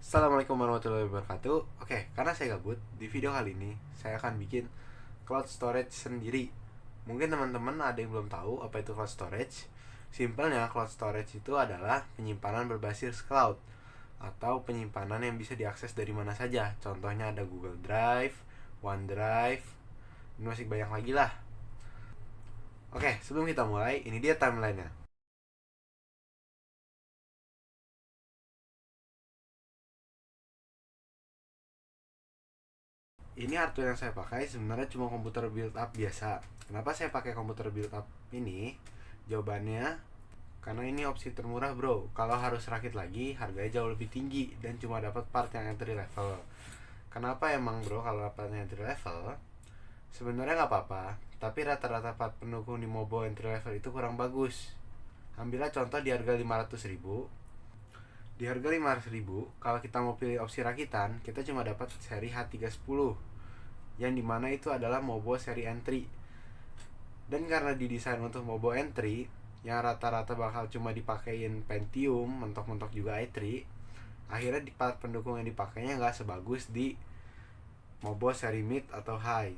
Assalamualaikum warahmatullahi wabarakatuh. Oke, karena saya gabut, di video kali ini saya akan bikin cloud storage sendiri. Mungkin teman-teman ada yang belum tahu apa itu cloud storage. Simpelnya, cloud storage itu adalah penyimpanan berbasis cloud atau penyimpanan yang bisa diakses dari mana saja. Contohnya ada Google Drive, OneDrive, dan masih banyak lagi lah. Oke, sebelum kita mulai, ini dia timelinenya. Ini hardware yang saya pakai sebenarnya cuma komputer build up biasa. Kenapa saya pakai komputer build up ini? Jawabannya karena ini opsi termurah, bro. Kalau harus rakit lagi, harganya jauh lebih tinggi dan cuma dapat part yang entry level. Kenapa emang, bro, kalau dapat entry level? Sebenarnya nggak apa-apa, tapi rata-rata part pendukung di mobile entry level itu kurang bagus. Ambillah contoh di harga 500.000. Di harga 500.000, kalau kita mau pilih opsi rakitan, kita cuma dapat seri H310, yang dimana itu adalah mobile seri entry. Dan karena didesain untuk mobile entry, yang rata-rata bakal cuma dipakein Pentium, mentok-mentok juga i3, akhirnya di part pendukung yang dipakainya nggak sebagus di mobile seri mid atau high.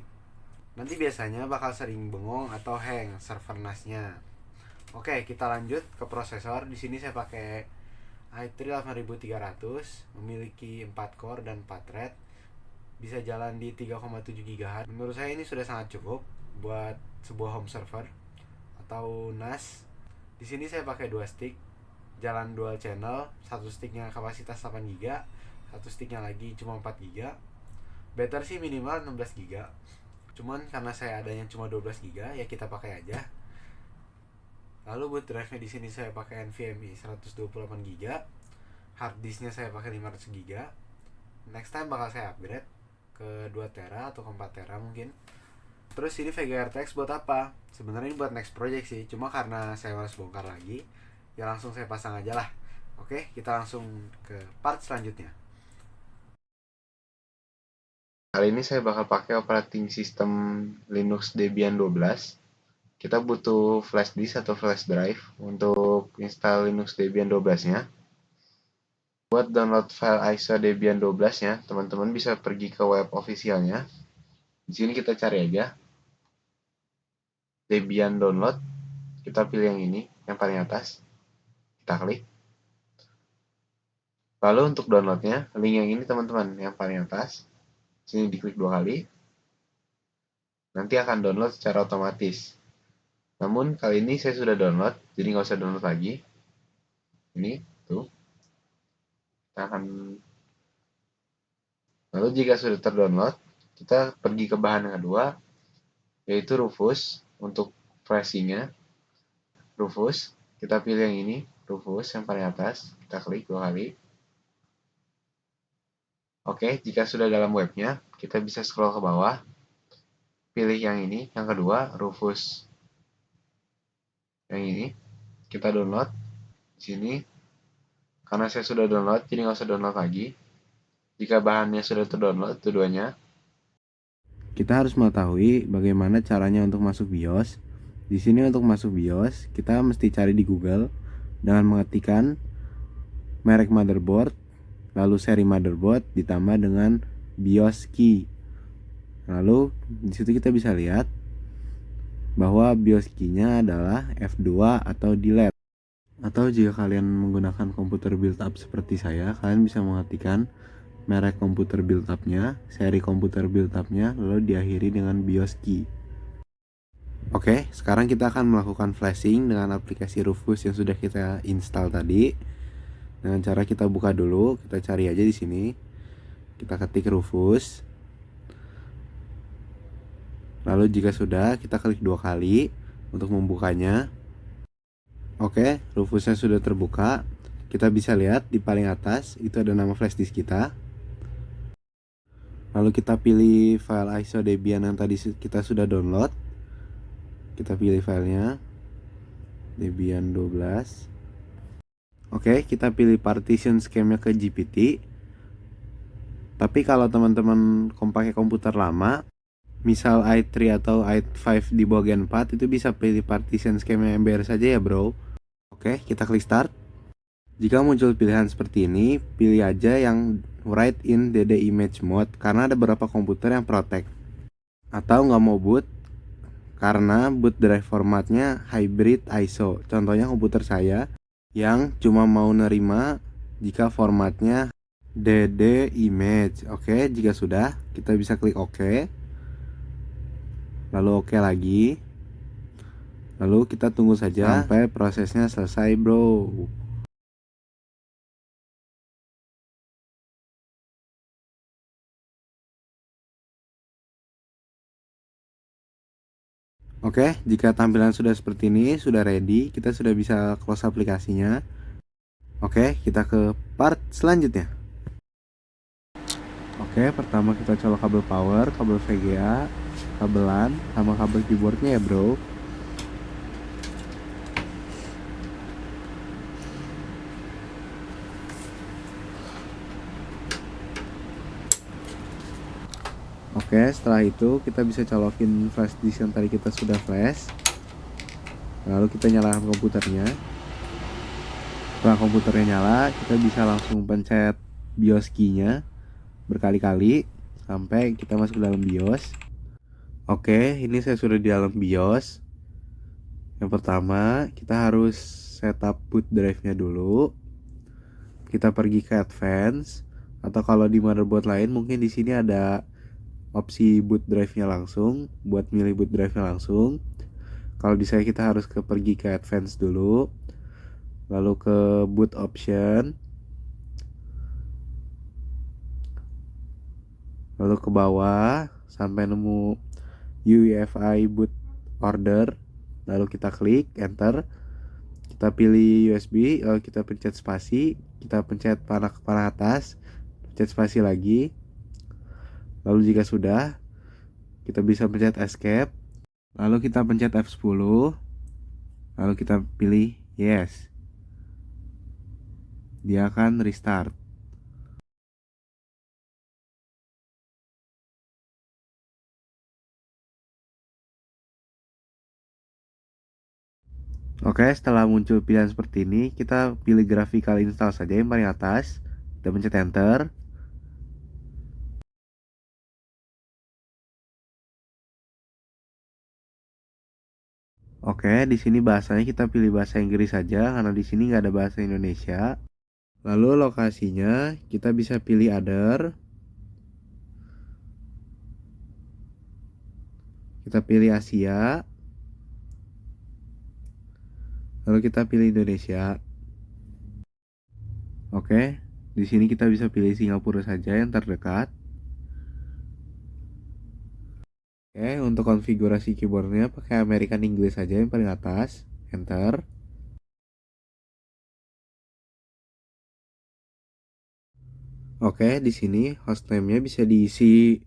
Nanti biasanya bakal sering bengong atau hang server NAS-nya. Oke, kita lanjut ke prosesor. Di sini saya pakai i3 8300, memiliki 4 core dan 4 thread, bisa jalan di 3,7 GHz. Menurut saya ini sudah sangat cukup buat sebuah home server atau NAS. Di sini saya pakai 2 stick, jalan dual channel, satu sticknya kapasitas 8 GB, satu sticknya lagi cuma 4 GB. Better sih minimal 16 GB. Cuman karena saya adanya cuma 12 GB, ya kita pakai aja. Lalu buat drive-nya di sini saya pakai NVMe 128 GB. Hard disknya saya pakai 500 GB. Next time bakal saya upgrade ke 2 tera atau ke 4 tera mungkin. Terus ini VGA RTX buat apa? Sebenarnya ini buat next project sih, cuma karena saya harus bongkar lagi, ya langsung saya pasang aja lah. Oke, kita langsung ke part selanjutnya. Kali ini saya bakal pakai operating system Linux Debian 12. Kita butuh flash disk atau flash drive untuk install Linux Debian 12-nya. Buat download file ISO Debian 12-nya, teman-teman bisa pergi ke web officialnya. Di sini kita cari aja Debian download. Kita pilih yang ini, yang paling atas. Kita klik. Lalu untuk downloadnya, link yang ini teman-teman, yang paling atas. Sini diklik 2 kali. Nanti akan download secara otomatis. Namun kali ini saya sudah download, jadi nggak usah download lagi. Ini tuh. Kita akan Lalu jika sudah terdownload, kita pergi ke bahan yang kedua, yaitu Rufus untuk flashing-nya. Rufus, kita pilih yang ini, Rufus yang paling atas, kita klik 2 kali. Oke, jika sudah dalam webnya, kita bisa scroll ke bawah, pilih yang ini, yang kedua, Rufus. Yang ini, kita download. Di sini, karena saya sudah download, jadi nggak usah download lagi. Jika bahannya sudah terdownload, keduanya, kita harus mengetahui bagaimana caranya untuk masuk BIOS. Di sini untuk masuk BIOS, kita mesti cari di Google dengan mengetikkan merek motherboard, lalu seri motherboard ditambah dengan BIOS key. Lalu di situ kita bisa lihat bahwa BIOS key-nya adalah F2 atau delete. Atau jika kalian menggunakan komputer build up seperti saya, kalian bisa mengetikkan merek komputer build up-nya, seri komputer build up-nya, lalu diakhiri dengan BIOS key. Oke, sekarang kita akan melakukan flashing dengan aplikasi Rufus yang sudah kita install tadi. Dengan cara kita buka dulu, kita cari aja di sini. Kita ketik Rufus. Lalu jika sudah, kita klik 2 kali untuk membukanya. Oke, Rufusnya sudah terbuka. Kita bisa lihat di paling atas itu ada nama flash disk kita. Lalu kita pilih file ISO Debian yang tadi kita sudah download. Kita pilih filenya Debian 12. Oke, kita pilih partition scheme-nya ke GPT. Tapi kalau teman-teman pakai komputer lama, misal i3 atau i5 di bawah Gen 4, itu bisa pilih partition scheme MBR saja ya bro. Oke, kita klik start. Jika muncul pilihan seperti ini, pilih aja yang write in DD image mode karena ada beberapa komputer yang protect. Atau nggak mau boot karena boot drive formatnya hybrid ISO. Contohnya komputer saya yang cuma mau nerima jika formatnya DD image. Oke, jika sudah, kita bisa klik OK. Lalu OK lagi. Lalu kita tunggu saja sampai prosesnya selesai, bro. Oke, jika tampilan sudah seperti ini, sudah ready, kita sudah bisa close aplikasinya. Oke, kita ke part selanjutnya. Oke, pertama kita colok kabel power, kabel VGA, kabel LAN, sama kabel keyboardnya ya bro. Oke, setelah itu kita bisa colokin flash disk yang tadi kita sudah flash. Lalu kita nyalakan komputernya. Setelah komputernya nyala, kita bisa langsung pencet BIOS key-nya berkali-kali sampai kita masuk ke dalam BIOS. Oke, ini saya sudah di dalam BIOS. Yang pertama, kita harus setup boot drive-nya dulu. Kita pergi ke advance, atau kalau di motherboard lain mungkin di sini ada opsi boot drive-nya langsung, buat milih boot drive-nya langsung. Kalau di saya kita harus pergi ke advance dulu, lalu ke boot option, lalu ke bawah sampai nemu UEFI boot order, lalu kita klik enter, kita pilih USB, lalu kita pencet spasi, kita pencet panah ke panah atas, pencet spasi lagi. Lalu jika sudah, kita bisa pencet escape, lalu kita pencet F10, lalu kita pilih yes. Dia akan restart. Oke, setelah muncul pilihan seperti ini, kita pilih graphical install saja yang paling atas. Kita pencet enter. Oke, di sini bahasanya kita pilih bahasa Inggris saja karena di sini nggak ada bahasa Indonesia. Lalu lokasinya kita bisa pilih other. Kita pilih Asia. Lalu kita pilih Indonesia. Oke, di sini kita bisa pilih Singapura saja yang terdekat. Oke, untuk konfigurasi keyboardnya pakai American English saja yang paling atas. Enter. Oke, di sini hostname-nya bisa diisi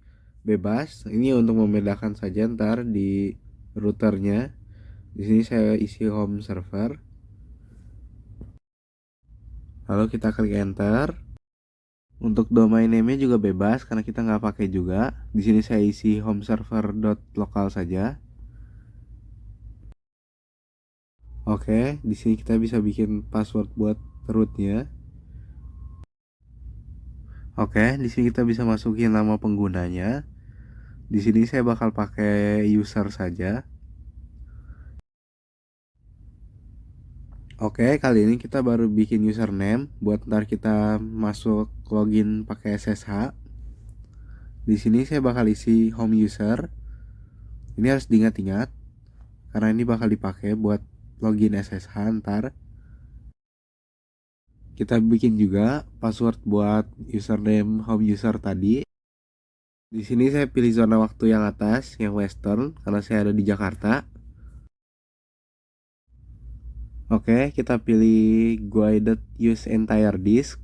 bebas. Ini untuk membedakan saja ntar di routernya. Di sini saya isi home server. Lalu kita klik enter. Untuk domain name-nya juga bebas karena kita nggak pakai juga. Di sini saya isi home server.local saja. Oke, di sini kita bisa bikin password buat rootnya. Oke, di sini kita bisa masukin nama penggunanya. Di sini saya bakal pakai user saja. Oke, kali ini kita baru bikin username buat ntar kita masuk login pakai SSH. Di sini saya bakal isi home user. Ini harus diingat-ingat karena ini bakal dipakai buat login SSH ntar. Kita bikin juga password buat username home user tadi. Di sini saya pilih zona waktu yang atas, yang western karena saya ada di Jakarta. Oke, kita pilih guided use entire disk.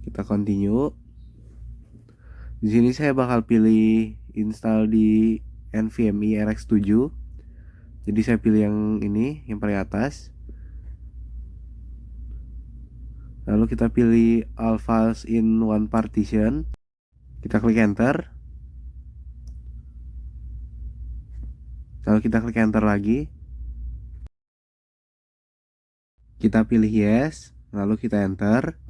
Kita continue. Di sini saya bakal pilih install di NVMe RX7. Jadi saya pilih yang ini, yang paling atas. Lalu kita pilih all files in one partition. Kita klik enter. Lalu kita klik enter lagi. Kita pilih yes, lalu kita enter.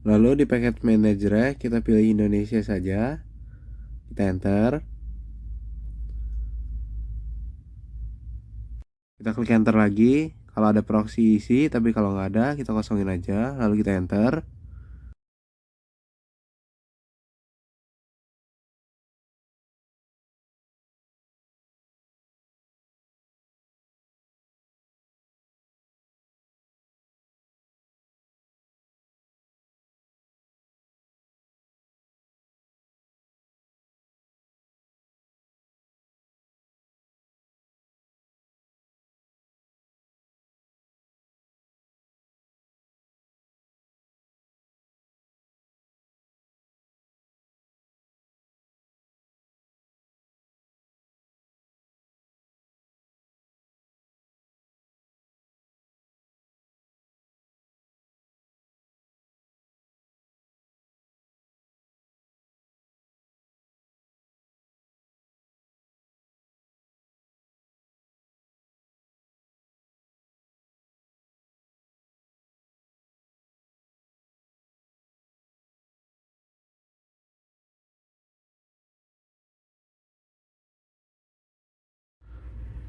Lalu di paket manager kita pilih Indonesia saja. Kita enter. Kita klik enter lagi. Kalau ada proxy isi, tapi kalau nggak ada kita kosongin aja. Lalu kita enter.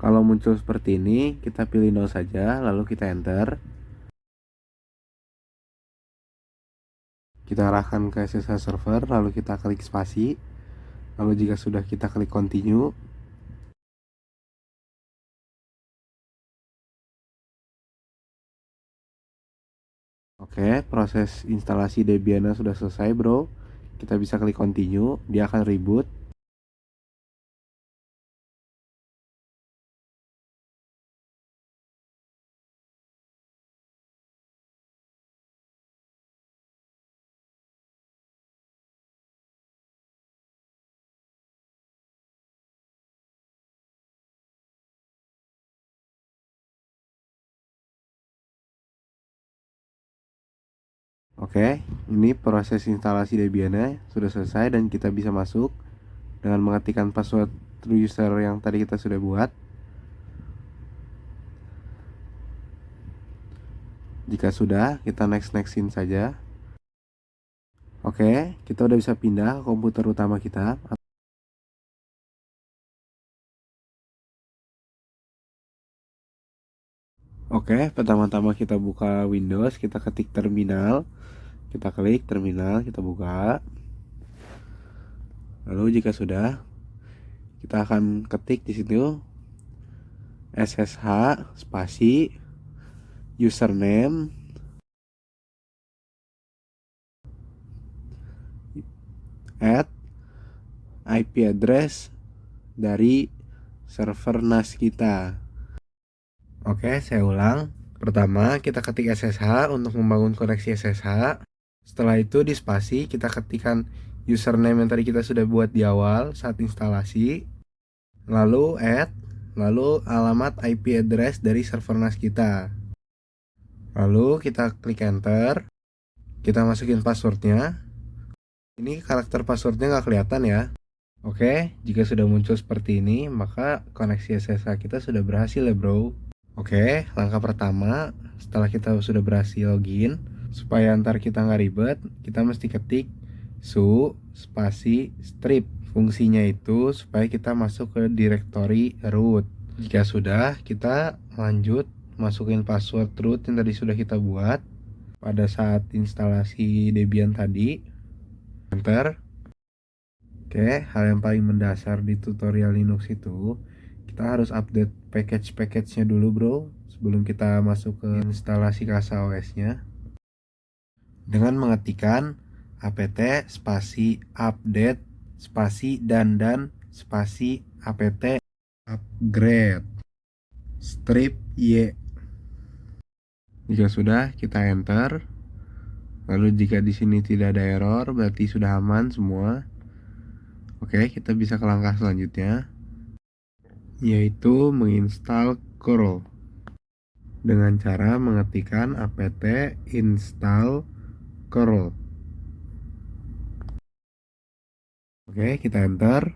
Kalau muncul seperti ini, kita pilih no saja, lalu kita enter. Kita arahkan ke SSH server, lalu kita klik spasi. Lalu jika sudah kita klik continue. Oke, proses instalasi Debian sudah selesai, bro. Kita bisa klik continue, dia akan reboot. Oke, ini proses instalasi Debian sudah selesai dan kita bisa masuk dengan mengetikkan password user yang tadi kita sudah buat. Jika sudah, kita nextin saja. Oke, kita udah bisa pindah ke komputer utama kita. Oke, pertama-tama kita buka Windows, kita ketik terminal. Kita klik terminal, kita buka. Lalu jika sudah, kita akan ketik di situ SSH spasi username at IP address dari server NAS kita. Oke, saya ulang. Pertama, kita ketik SSH untuk membangun koneksi SSH. Setelah itu di spasi kita ketikkan username yang tadi kita sudah buat di awal saat instalasi. Lalu lalu alamat IP address dari server NAS kita. Lalu kita klik enter. Kita masukin passwordnya. Ini karakter passwordnya nggak kelihatan ya. Oke, jika sudah muncul seperti ini, maka koneksi SSH kita sudah berhasil ya bro. Oke, langkah pertama setelah kita sudah berhasil login, supaya ntar kita nggak ribet, kita mesti ketik su spasi strip. Fungsinya itu supaya kita masuk ke directory root. Jika sudah, kita lanjut masukin password root yang tadi sudah kita buat pada saat instalasi Debian tadi. Enter. Oke, hal yang paling mendasar di tutorial Linux itu, kita harus update package-nya dulu bro, sebelum kita masuk ke instalasi CasaOS-nya. Dengan mengetikkan apt spasi update spasi dan spasi apt upgrade strip y. Jika sudah, kita enter. Lalu jika di sini tidak ada error, berarti sudah aman semua. Oke, kita bisa ke langkah selanjutnya, yaitu menginstal curl dengan cara mengetikkan apt install curl. Oke, kita enter.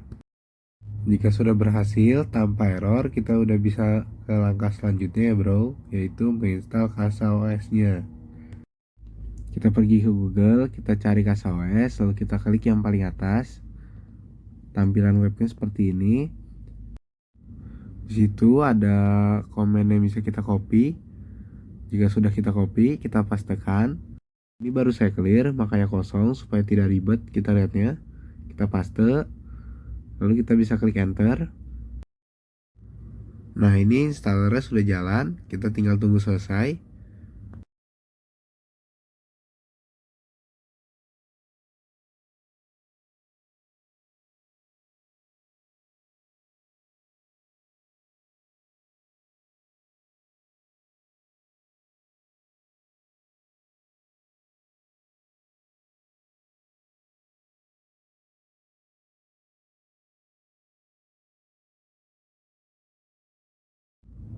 Jika sudah berhasil tanpa error, kita udah bisa ke langkah selanjutnya ya bro, yaitu menginstal CasaOS-nya. Kita pergi ke Google, kita cari CasaOS, lalu kita klik yang paling atas. Tampilan webnya seperti ini. Di situ ada komen yang bisa kita copy. Jika sudah kita copy, kita pastekan. Ini baru saya clear, makanya kosong supaya tidak ribet kita lihatnya. Kita paste, lalu kita bisa klik enter. Nah, ini installernya sudah jalan, kita tinggal tunggu selesai.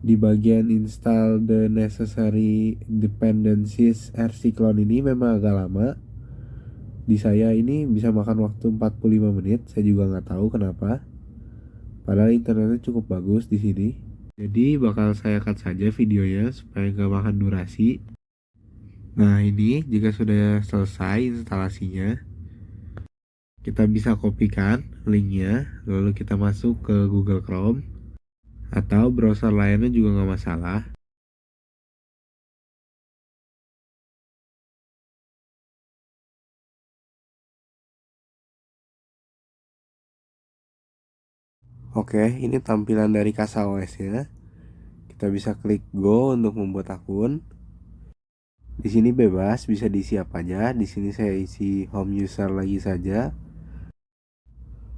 Di bagian install the necessary dependencies RC clone ini memang agak lama. Di saya ini bisa makan waktu 45 menit, saya juga nggak tahu kenapa. Padahal internetnya cukup bagus di sini. Jadi bakal saya cut saja videonya supaya nggak makan durasi. Nah, ini jika sudah selesai instalasinya, kita bisa kopikan linknya, lalu kita masuk ke Google Chrome atau browser lainnya juga nggak masalah. Oke, ini tampilan dari CasaOS-nya. Kita bisa klik Go untuk membuat akun. Di sini bebas, bisa diisi apa aja. Di sini saya isi home user lagi saja.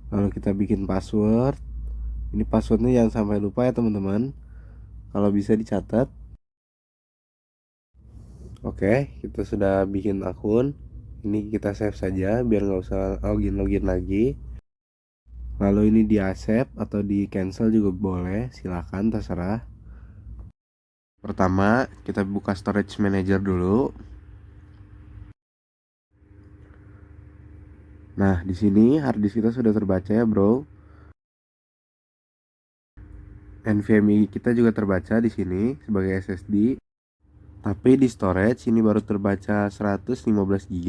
Lalu kita bikin password. Ini passwordnya jangan sampai lupa ya teman-teman. Kalau bisa dicatat. Oke, kita sudah bikin akun. Ini kita save saja biar nggak usah login lagi. Lalu ini di accept atau di cancel juga boleh, silahkan terserah. Pertama, kita buka storage manager dulu. Nah, di sini harddisk kita sudah terbaca ya, bro. NVMe kita juga terbaca di sini sebagai SSD. Tapi di storage ini baru terbaca 115 GB.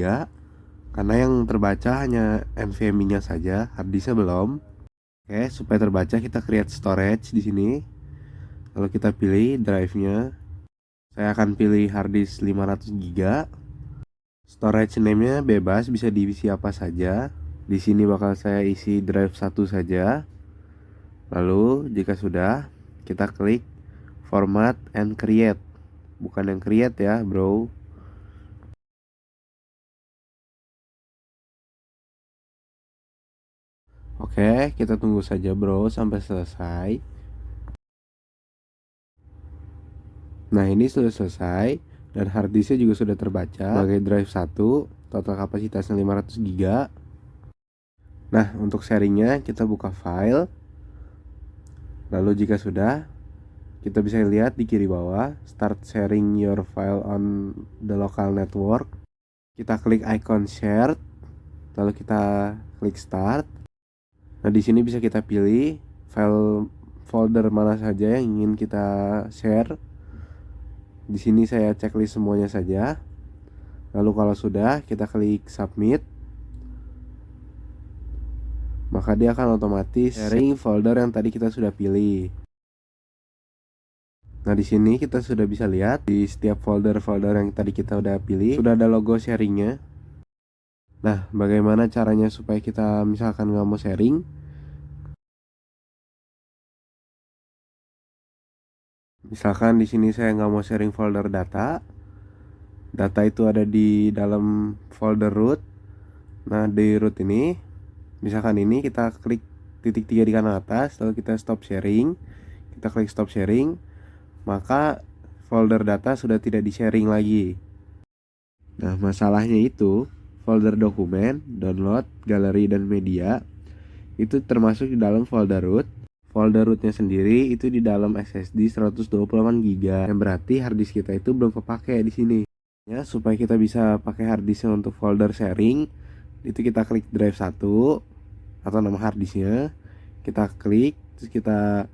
Karena yang terbaca hanya NVMe-nya saja, harddisknya belum. Oke, supaya terbaca kita create storage di sini. Lalu kita pilih drive-nya. Saya akan pilih harddisk 500 GB. Storage name-nya bebas, bisa diisi apa saja. Di sini bakal saya isi drive 1 saja. Lalu jika sudah, kita klik format and create. Bukan yang create ya, bro. Oke, kita tunggu saja bro sampai selesai. Nah, ini sudah selesai dan harddisknya juga sudah terbaca sebagai drive 1, total kapasitasnya 500 GB. Nah, untuk sharingnya kita buka file. Lalu jika sudah, kita bisa lihat di kiri bawah start sharing your file on the local network. Kita klik icon share, lalu kita klik start. Nah, di sini bisa kita pilih file folder mana saja yang ingin kita share. Di sini saya checklist semuanya saja. Lalu kalau sudah, kita klik submit. Maka dia akan otomatis sharing folder yang tadi kita sudah pilih. Nah, di sini kita sudah bisa lihat di setiap folder-folder yang tadi kita udah pilih sudah ada logo sharingnya. Nah, bagaimana caranya supaya kita misalkan nggak mau sharing? Misalkan di sini saya nggak mau sharing folder data. Data itu ada di dalam folder root. Nah, di root ini, misalkan ini kita klik titik 3 di kanan atas, lalu kita stop sharing. Kita klik stop sharing, maka folder data sudah tidak di sharing lagi. Nah, masalahnya itu folder dokumen, download, galeri, dan media itu termasuk di dalam folder root. Folder rootnya sendiri itu di dalam SSD 128 GB. Yang berarti harddisk kita itu belum kepake di sini. Ya, supaya kita bisa pakai harddisknya untuk folder sharing, itu kita klik drive 1. atau nama harddisknya. Kita klik, terus kita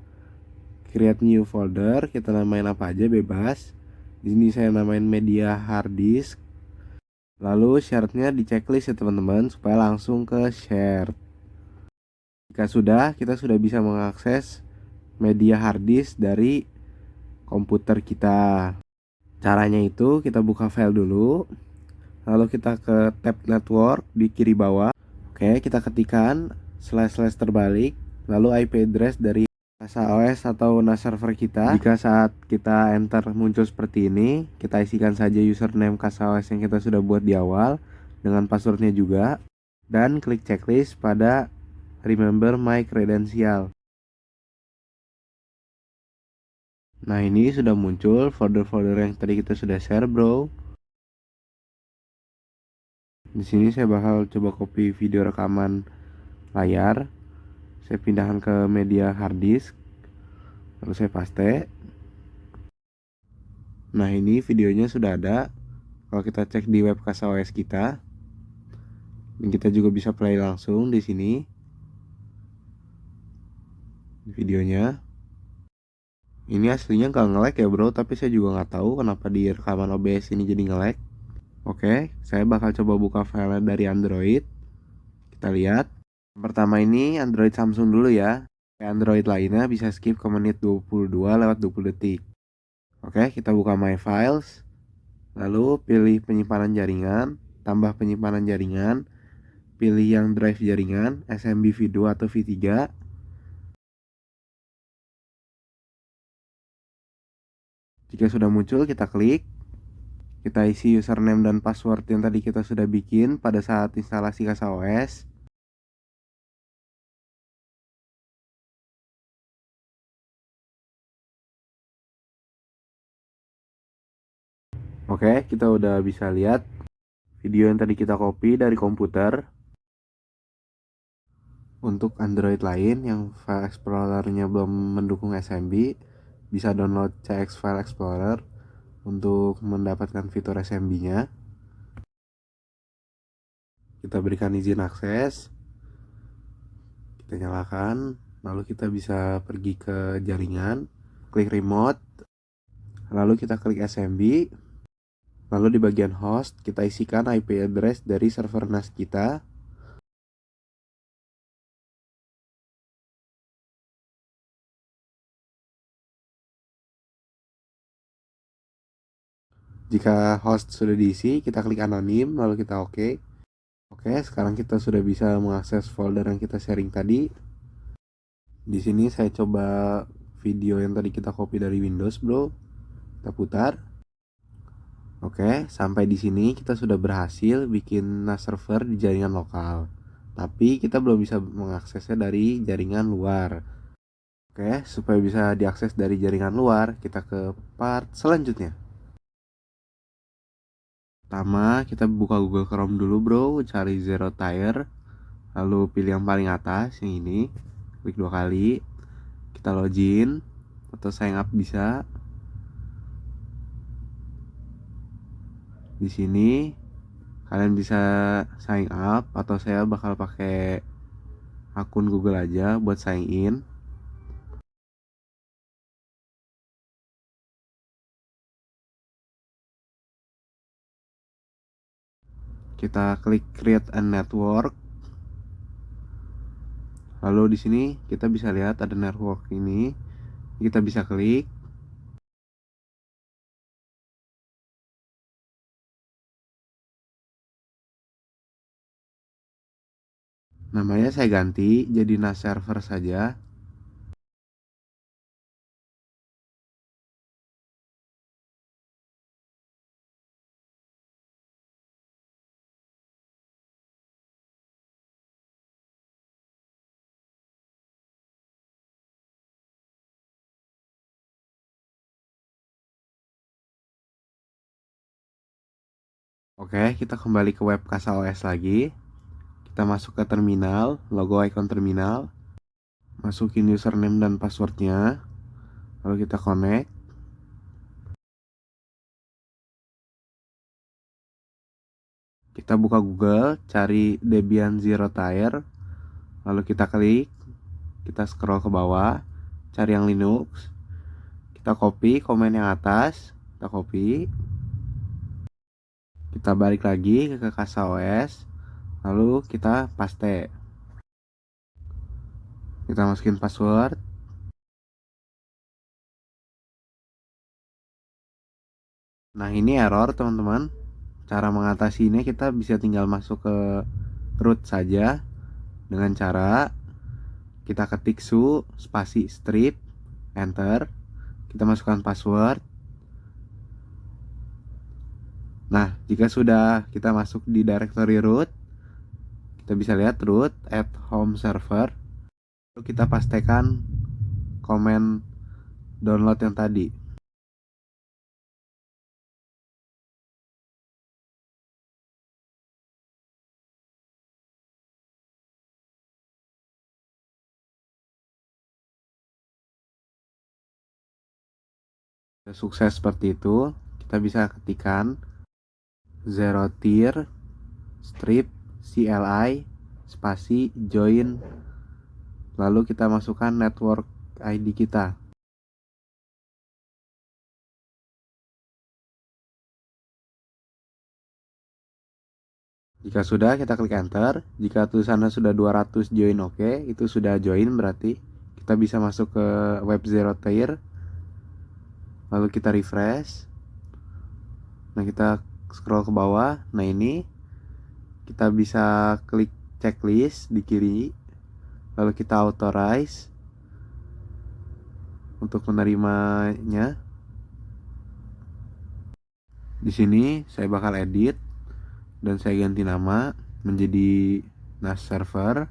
create new folder, kita namain apa aja bebas. Di sini saya namain media harddisk. Lalu syaratnya di checklist ya teman-teman, supaya langsung ke share. Jika sudah, kita sudah bisa mengakses media harddisk dari komputer kita. Caranya itu kita buka file dulu, lalu kita ke tab network di kiri bawah. Oke, kita ketikkan slash terbalik, lalu IP address dari NASA OS atau NAS server kita. Jika saat kita enter muncul seperti ini, kita isikan saja username NASA OS yang kita sudah buat di awal dengan passwordnya juga, dan klik checklist pada remember my credential. Nah, ini sudah muncul folder-folder yang tadi kita sudah share, bro. Di sini saya bakal coba copy video rekaman layar. Saya pindahkan ke media harddisk, lalu saya paste. Nah, ini videonya sudah ada. Kalau kita cek di web CasaOS kita, dan kita juga bisa play langsung di sini videonya. Ini aslinya nggak nge-lag ya bro, tapi saya juga nggak tahu kenapa di rekaman OBS ini jadi nge-lag. Oke, saya bakal coba buka file dari Android. Kita lihat. Pertama ini Android Samsung dulu ya. Android lainnya bisa skip ke menit 22 lewat 20 detik. Oke, kita buka My Files. Lalu pilih penyimpanan jaringan, tambah penyimpanan jaringan, pilih yang drive jaringan, SMB V2 atau V3. Jika sudah muncul, kita klik. Kita isi username dan password yang tadi kita sudah bikin pada saat instalasi CasaOS. Oke, kita udah bisa lihat video yang tadi kita copy dari komputer. Untuk Android lain yang file explorer-nya belum mendukung SMB, bisa download CX File Explorer untuk mendapatkan fitur SMB-nya. Kita berikan izin akses, kita nyalakan, lalu kita bisa pergi ke jaringan, klik remote, lalu kita klik SMB, lalu di bagian host kita isikan IP address dari server NAS kita. Jika host sudah diisi, kita klik anonim, lalu kita oke. Oke, sekarang kita sudah bisa mengakses folder yang kita sharing tadi. Di sini saya coba video yang tadi kita copy dari Windows, bro. Kita putar. Oke, sampai di sini kita sudah berhasil bikin NAS server di jaringan lokal. Tapi kita belum bisa mengaksesnya dari jaringan luar. Oke, supaya bisa diakses dari jaringan luar, kita ke part selanjutnya. Pertama, kita buka Google Chrome dulu, bro. Cari Zero Tire. Lalu pilih yang paling atas, yang ini. Klik 2 kali. Kita login atau sign up bisa. Di sini kalian bisa sign up atau saya bakal pakai akun Google aja buat sign in. Kita klik create a network. Lalu di sini kita bisa lihat ada network ini. Kita bisa klik. Namanya saya ganti jadi NAS server saja. Oke, kita kembali ke web CasaOS lagi. Kita masuk ke terminal, logo icon terminal. Masukin username dan passwordnya. Lalu kita connect. Kita buka Google, cari Debian Zero Tire. lalu kita klik, kita scroll ke bawah, cari yang Linux, kita copy komen yang atas, kita copy, kita balik lagi ke CasaOS, lalu kita paste, kita masukin password. Nah ini error teman-teman. Cara mengatasinya kita bisa tinggal masuk ke root saja dengan cara kita ketik su spasi strip enter, kita masukkan password. Nah jika sudah kita masuk di directory root, kita bisa lihat root at home server, lalu kita pastekan komen download yang tadi. Sukses seperti itu, kita bisa ketikkan zero tier strip CLI spasi join, lalu kita masukkan network ID kita. Jika sudah, kita klik enter. Jika tulisannya sudah 200 join oke, itu sudah join berarti kita bisa masuk ke web zero tier. Lalu kita refresh. Nah, kita scroll ke bawah. Nah, ini kita bisa klik checklist di kiri. Lalu kita authorize untuk menerimanya. Di sini saya bakal edit dan saya ganti nama menjadi NAS server.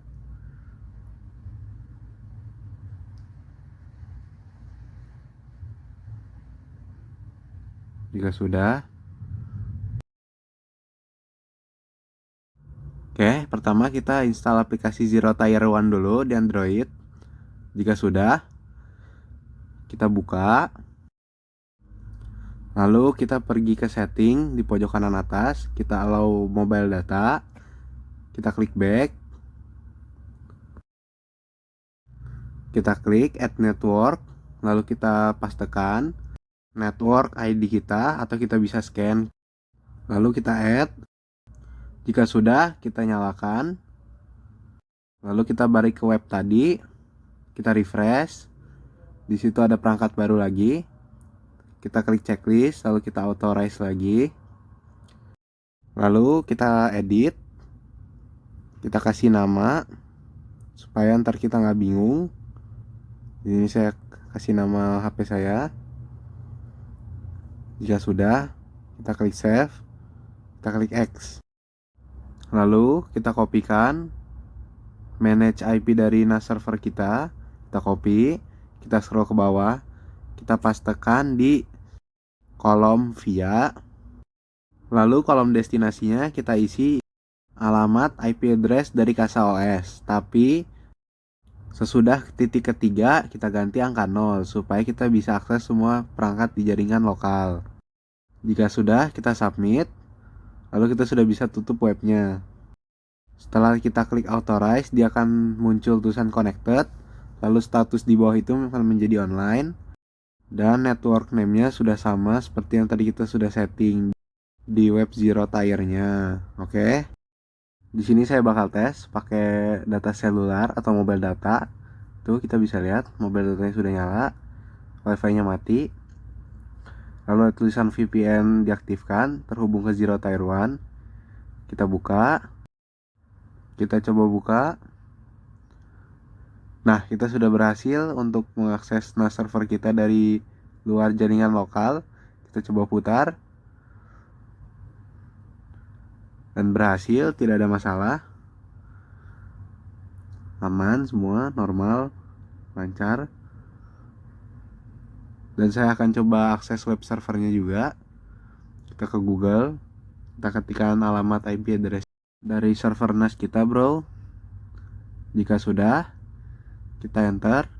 Jika sudah, oke, pertama kita install aplikasi Zero Tier One dulu di Android. Jika sudah, kita buka. Lalu kita pergi ke setting di pojok kanan atas, kita allow mobile data. Kita klik back. Kita klik add network, lalu kita pastekan network ID kita atau kita bisa scan. Lalu kita add. Jika sudah, kita nyalakan. Lalu kita balik ke web tadi. Kita refresh. Di situ ada perangkat baru lagi. Kita klik checklist, lalu kita authorize lagi. Lalu kita edit. Kita kasih nama supaya ntar kita nggak bingung. Ini saya kasih nama HP saya. Jika sudah, kita klik save. Kita klik X. Lalu kita kopikan manage IP dari NAS server kita. Kita copy. Kita scroll ke bawah. Kita pastekan di kolom via. Lalu kolom destinasinya kita isi alamat IP address dari CasaOS. Tapi sesudah titik ketiga kita ganti angka 0 supaya kita bisa akses semua perangkat di jaringan lokal. Jika sudah, kita submit. Lalu kita sudah bisa tutup webnya. Setelah kita klik authorize, dia akan muncul tulisan connected. Lalu status di bawah itu akan menjadi online. Dan network name-nya sudah sama seperti yang tadi kita sudah setting di web Zero Tier-nya. Oke. Di sini saya bakal tes pakai data seluler atau mobile data. Tuh kita bisa lihat mobile datanya sudah nyala, wifi-nya mati. Lalu ada tulisan VPN diaktifkan, terhubung ke Zero Tier One. Kita buka. Kita coba buka. Nah, kita sudah berhasil untuk mengakses NAS server kita dari luar jaringan lokal. Kita coba putar. Dan berhasil, tidak ada masalah. Aman semua, normal, lancar. Dan saya akan coba akses web servernya juga. Kita ke Google. Kita ketikkan alamat IP address dari server NAS kita, bro. Jika sudah, kita enter.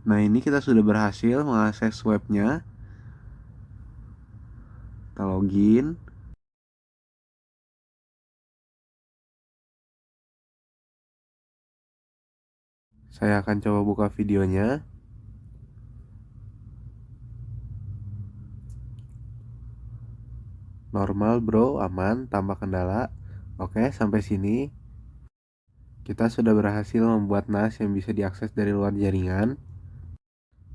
Nah, ini kita sudah berhasil mengakses webnya. Kita login. Saya akan coba buka videonya. Normal bro, aman, tanpa kendala. Oke, sampai sini kita sudah berhasil membuat NAS yang bisa diakses dari luar jaringan.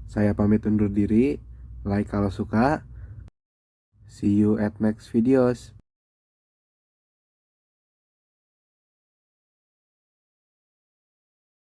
Saya pamit undur diri. Like kalau suka. See you at next videos.